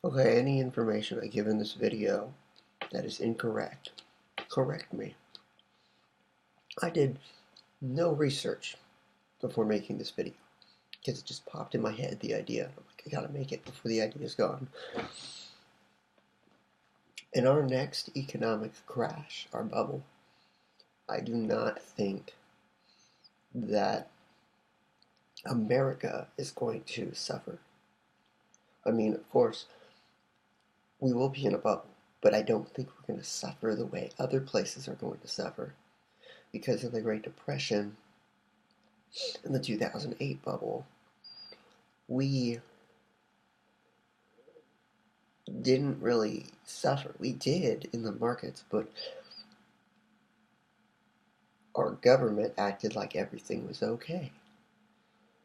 Okay, any information I give in this video that is incorrect, correct me. I did no research before making this video because it just popped in my head, the idea. I'm like, I gotta make it before the idea's gone. In our next economic crash, our bubble, I do not think that America is going to suffer. I mean, of course, we will be in a bubble, but I don't think we're going to suffer the way other places are going to suffer because of the Great Depression and the 2008 bubble. We didn't really suffer. We did in the markets, but our government acted like everything was okay.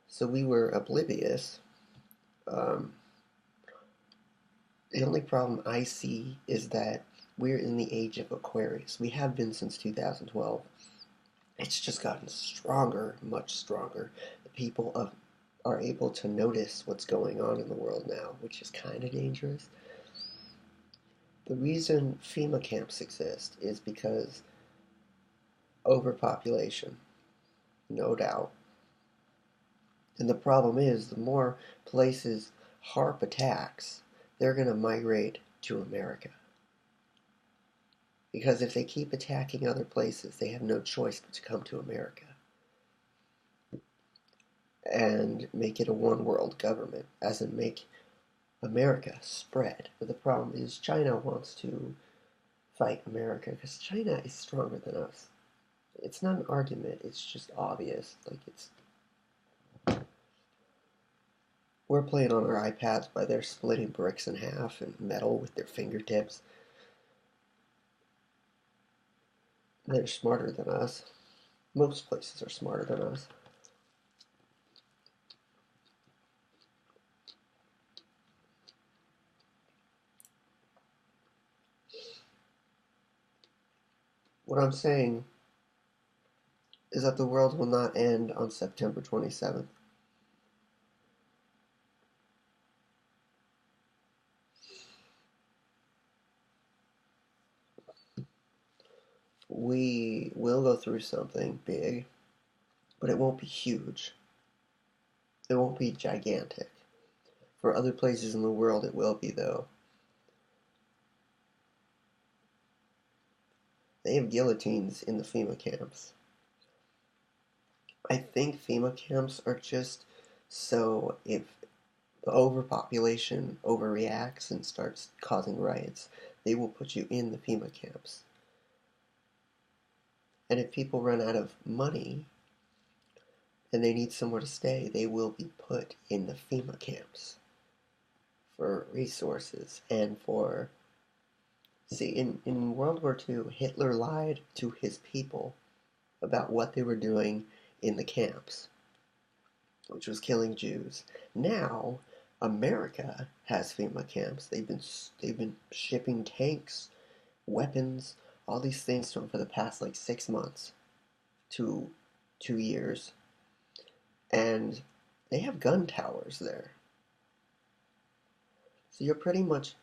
So we were oblivious. Um, the only problem I see is that we're in the age of Aquarius. We have been since 2012. It's just gotten stronger, much stronger. The people are able to notice what's going on in the world now, which is kind of dangerous. The reason FEMA camps exist is because overpopulation, no doubt. And the problem is, the more places HARP attacks, they're going to migrate to America. Because if they keep attacking other places, they have no choice but to come to America and make it a one world government, as in make America spread. But the problem is, China wants to fight America because China is stronger than us. It's not an argument, it's just obvious. We're playing on our iPads while they're splitting bricks in half and metal with their fingertips. They're smarter than us. Most places are smarter than us. What I'm saying is that the world will not end on September 27th. We will go through something big, but it won't be huge. It won't be gigantic. For other places in the world, it will be, though. They have guillotines in the FEMA camps. I think FEMA camps are just so if the overpopulation overreacts and starts causing riots, they will put you in the FEMA camps. And if people run out of money and they need somewhere to stay, they will be put in the FEMA camps for resources and for. See, in World War II, Hitler lied to his people about what they were doing in the camps, which was killing Jews. Now, America has FEMA camps. They've been shipping tanks, weapons, all these things to them for the past like 6 months to 2 years, and they have gun towers there. So you're pretty much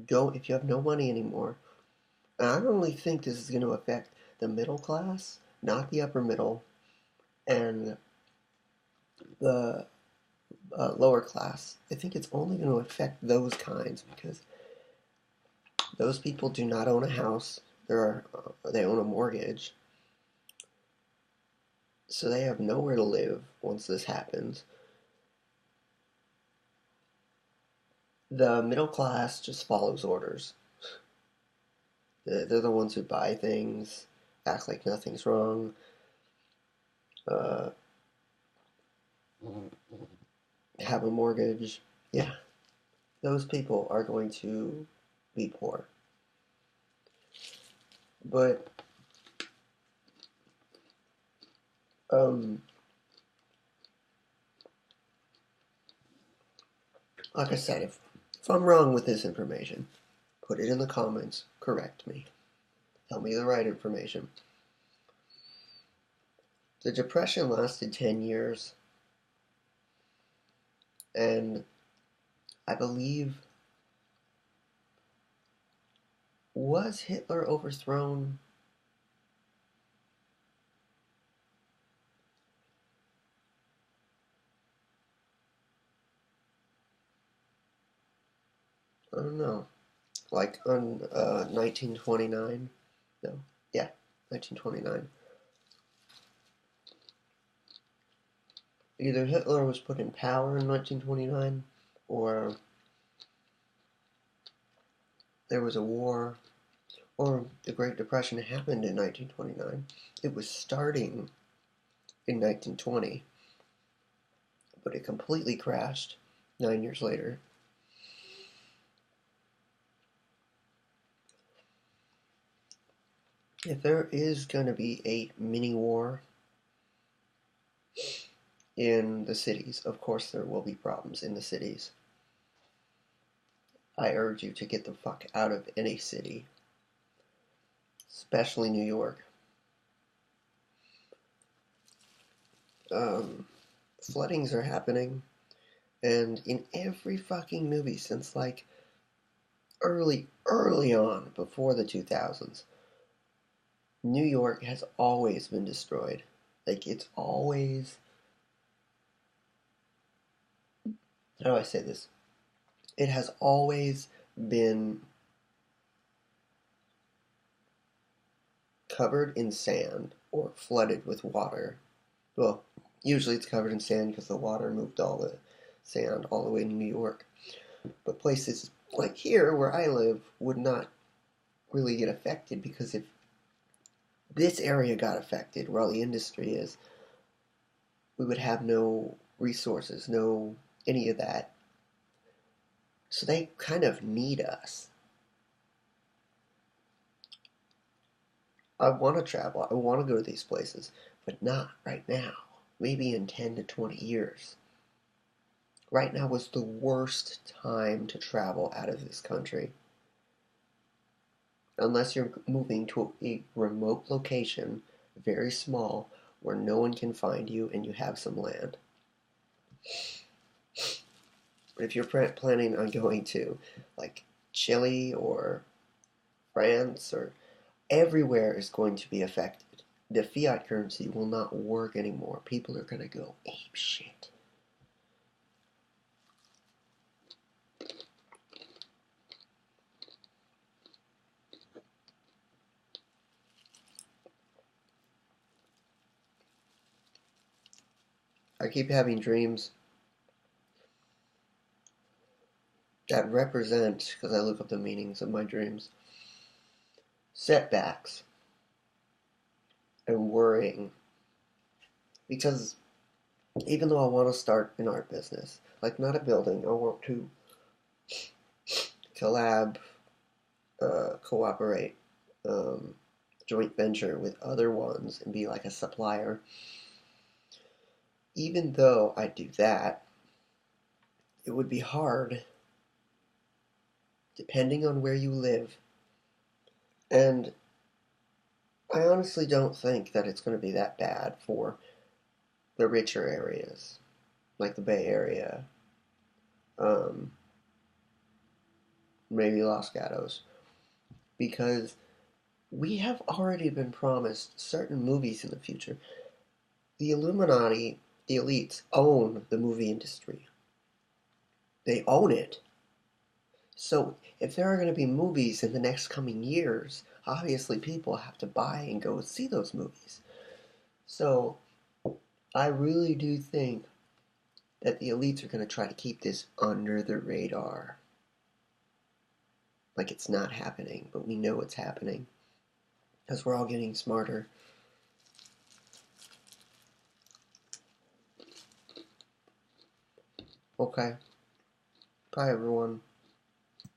go if you have no money anymore. And I don't really think this is going to affect the middle class, not the upper middle, and the lower class. I think it's only going to affect those kinds because those people do not own a house. They own a mortgage, so they have nowhere to live once this happens. The middle class just follows orders. They're the ones who buy things, act like nothing's wrong, uh, have a mortgage. Yeah, those people are going to be poor. But um, like I said, if I'm wrong with this information, put it in the comments, correct me, tell me the right information. The Depression lasted 10 years, and I believe Was Hitler overthrown? I don't know. Like on 1929? No. Yeah, 1929. Either Hitler was put in power in 1929, or there was a war, or the Great Depression happened in 1929. It was starting in 1920, but it completely crashed 9 years later. If there is going to be a mini war in the cities, of course there will be problems in the cities. I urge you to get the fuck out of any city, especially New York. Floodings are happening, and in every fucking movie since like early on, before the 2000s, New York has always been destroyed. Like, it's always. How do I say this? It has always been covered in sand or flooded with water. Well, usually it's covered in sand because the water moved all the sand all the way to New York. But places like here, where I live, would not really get affected, because if this area got affected, where all the industry is, we would have no resources, no any of that. So they kind of need us. I want to travel. I want to go to these places, but not right now. Maybe in 10 to 20 years. Right now was the worst time to travel out of this country. Unless you're moving to a remote location, very small, where no one can find you and you have some land. But if you're planning on going to, like, Chile or France, or everywhere is going to be affected. The fiat currency will not work anymore. People are going to go ape shit. I keep having dreams that represent, because I look up the meanings of my dreams, setbacks and worrying. Because even though I want to start an art business, like not a building, I want to collab, cooperate, joint venture with other ones and be like a supplier. Even though I do that, it would be hard depending on where you live. And I honestly don't think that it's going to be that bad for the richer areas, like the Bay Area, um, maybe Los Gatos, because we have already been promised certain movies in the future. The Illuminati, the elites, own the movie industry. They own it. So if there are going to be movies in the next coming years, obviously people have to buy and go see those movies. So I really do think that the elites are going to try to keep this under the radar. Like it's not happening, but we know it's happening. Because we're all getting smarter. Okay. Bye, everyone.